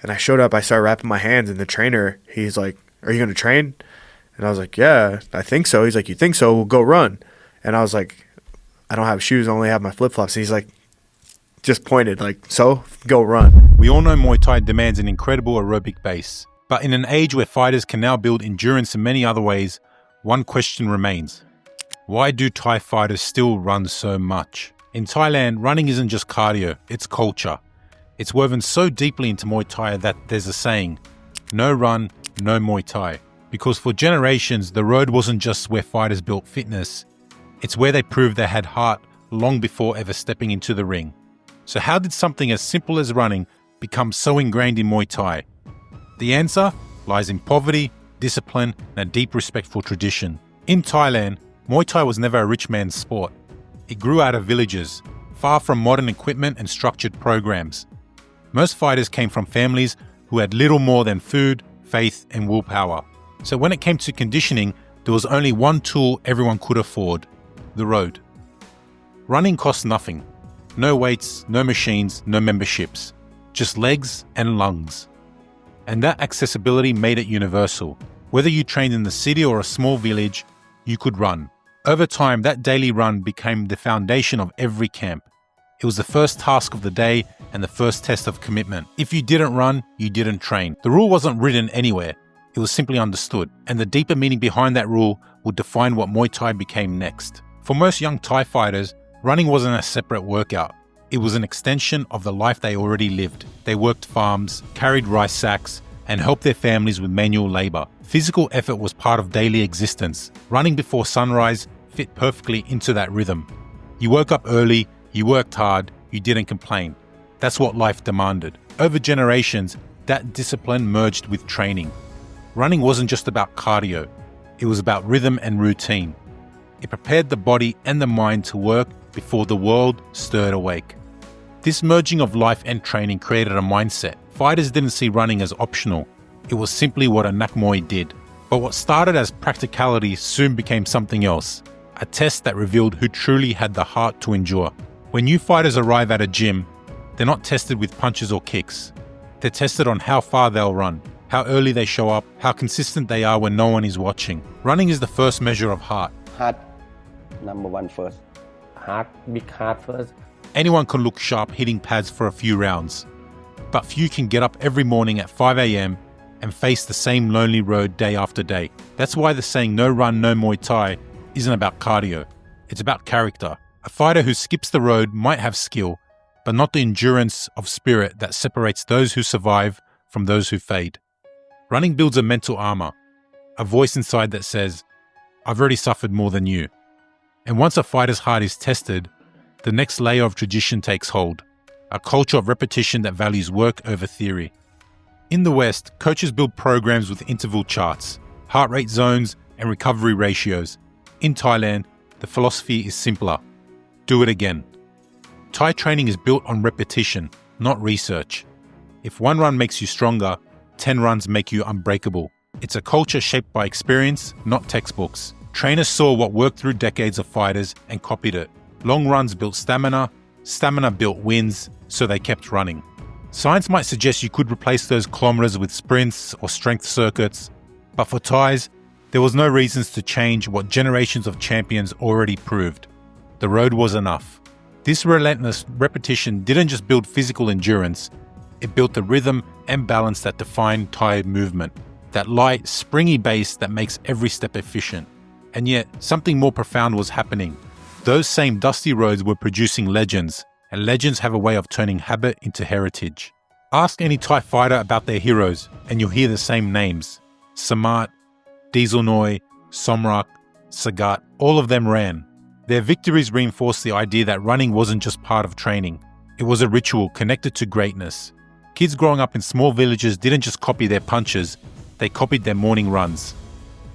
And I showed up, I started wrapping my hands, and the trainer, he's like, "Are you going to train?" And I was like, "Yeah, I think so." He's like, "You think so? We'll go run." And I was like, "I don't have shoes, I only have my flip-flops." And he's like, just pointed like, "So, go run." We all know Muay Thai demands an incredible aerobic base. But in an age where fighters can now build endurance in many other ways, one question remains. Why do Thai fighters still run so much? In Thailand, running isn't just cardio, it's culture. It's woven so deeply into Muay Thai that there's a saying, no run, no Muay Thai. Because for generations, the road wasn't just where fighters built fitness, it's where they proved they had heart long before ever stepping into the ring. So how did something as simple as running become so ingrained in Muay Thai? The answer lies in poverty, discipline, and a deep respect for tradition. In Thailand, Muay Thai was never a rich man's sport. It grew out of villages, far from modern equipment and structured programs. Most fighters came from families who had little more than food, faith, and willpower. So when it came to conditioning, there was only one tool everyone could afford: the road. Running cost nothing. No weights, no machines, no memberships. Just legs and lungs. And that accessibility made it universal. Whether you trained in the city or a small village, you could run. Over time, that daily run became the foundation of every camp. It was the first task of the day and the first test of commitment. If you didn't run, you didn't train. The rule wasn't written anywhere. It was simply understood. And the deeper meaning behind that rule would define what Muay Thai became next. For most young Thai fighters, running wasn't a separate workout. It was an extension of the life they already lived. They worked farms, carried rice sacks, and helped their families with manual labor. Physical effort was part of daily existence. Running before sunrise fit perfectly into that rhythm. You woke up early, you worked hard, you didn't complain. That's what life demanded. Over generations, that discipline merged with training. Running wasn't just about cardio. It was about rhythm and routine. It prepared the body and the mind to work before the world stirred awake. This merging of life and training created a mindset. Fighters didn't see running as optional. It was simply what a nak Muay did. But what started as practicality soon became something else. A test that revealed who truly had the heart to endure. When new fighters arrive at a gym, they're not tested with punches or kicks. They're tested on how far they'll run, how early they show up, how consistent they are when no one is watching. Running is the first measure of heart. Heart, number one first. Heart, big heart first. Anyone can look sharp hitting pads for a few rounds, but few can get up every morning at 5 a.m. and face the same lonely road day after day. That's why the saying no run, no Muay Thai isn't about cardio. It's about character. A fighter who skips the road might have skill, but not the endurance of spirit that separates those who survive from those who fade. Running builds a mental armor, a voice inside that says, I've already suffered more than you. And once a fighter's heart is tested, the next layer of tradition takes hold, a culture of repetition that values work over theory. In the West, coaches build programs with interval charts, heart rate zones, and recovery ratios. In Thailand, the philosophy is simpler. Do it again. Thai training is built on repetition, not research. If one run makes you stronger, 10 runs make you unbreakable. It's a culture shaped by experience, not textbooks. Trainers saw what worked through decades of fighters and copied it. Long runs built stamina, stamina built wins, so they kept running. Science might suggest you could replace those kilometers with sprints or strength circuits, but for Thais, there was no reasons to change what generations of champions already proved. The road was enough. This relentless repetition didn't just build physical endurance, it built the rhythm and balance that define Thai movement. That light, springy bass that makes every step efficient. And yet, something more profound was happening. Those same dusty roads were producing legends, and legends have a way of turning habit into heritage. Ask any Thai fighter about their heroes, and you'll hear the same names. Samat, Diesel Noi, Somrak, Sagat, all of them ran. Their victories reinforced the idea that running wasn't just part of training. It was a ritual connected to greatness. Kids growing up in small villages didn't just copy their punches, they copied their morning runs.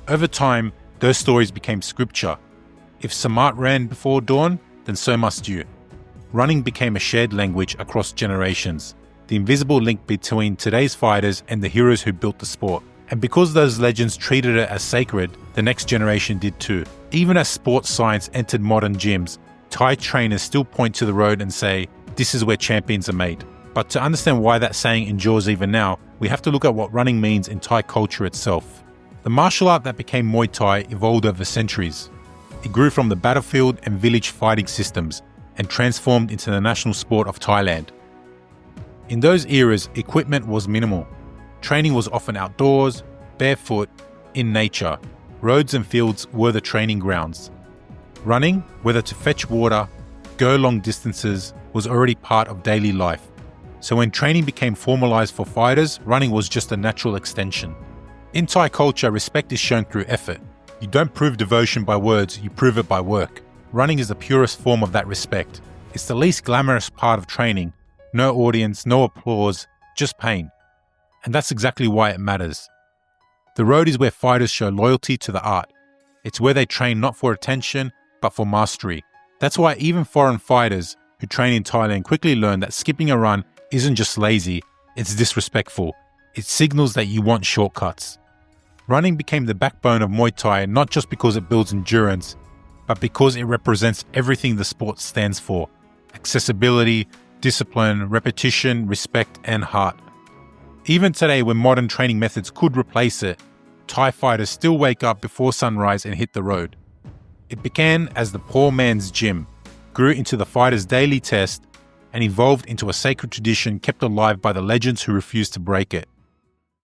Over time, those stories became scripture. If Samat ran before dawn, then so must you. Running became a shared language across generations, the invisible link between today's fighters and the heroes who built the sport. And because those legends treated it as sacred, the next generation did too. Even as sports science entered modern gyms, Thai trainers still point to the road and say, this is where champions are made. But to understand why that saying endures even now, we have to look at what running means in Thai culture itself. The martial art that became Muay Thai evolved over centuries. It grew from the battlefield and village fighting systems and transformed into the national sport of Thailand. In those eras, equipment was minimal. Training was often outdoors, barefoot, in nature. Roads and fields were the training grounds. Running, whether to fetch water, go long distances, was already part of daily life. So when training became formalized for fighters, running was just a natural extension. In Thai culture, respect is shown through effort. You don't prove devotion by words, you prove it by work. Running is the purest form of that respect. It's the least glamorous part of training. No audience, no applause, just pain. And that's exactly why it matters. The road is where fighters show loyalty to the art. It's where they train not for attention, but for mastery. That's why even foreign fighters who train in Thailand quickly learn that skipping a run isn't just lazy, it's disrespectful. It signals that you want shortcuts. Running became the backbone of Muay Thai not just because it builds endurance, but because it represents everything the sport stands for: accessibility, discipline, repetition, respect, and heart. Even today, when modern training methods could replace it, Thai fighters still wake up before sunrise and hit the road. It began as the poor man's gym, grew into the fighter's daily test, and evolved into a sacred tradition kept alive by the legends who refused to break it.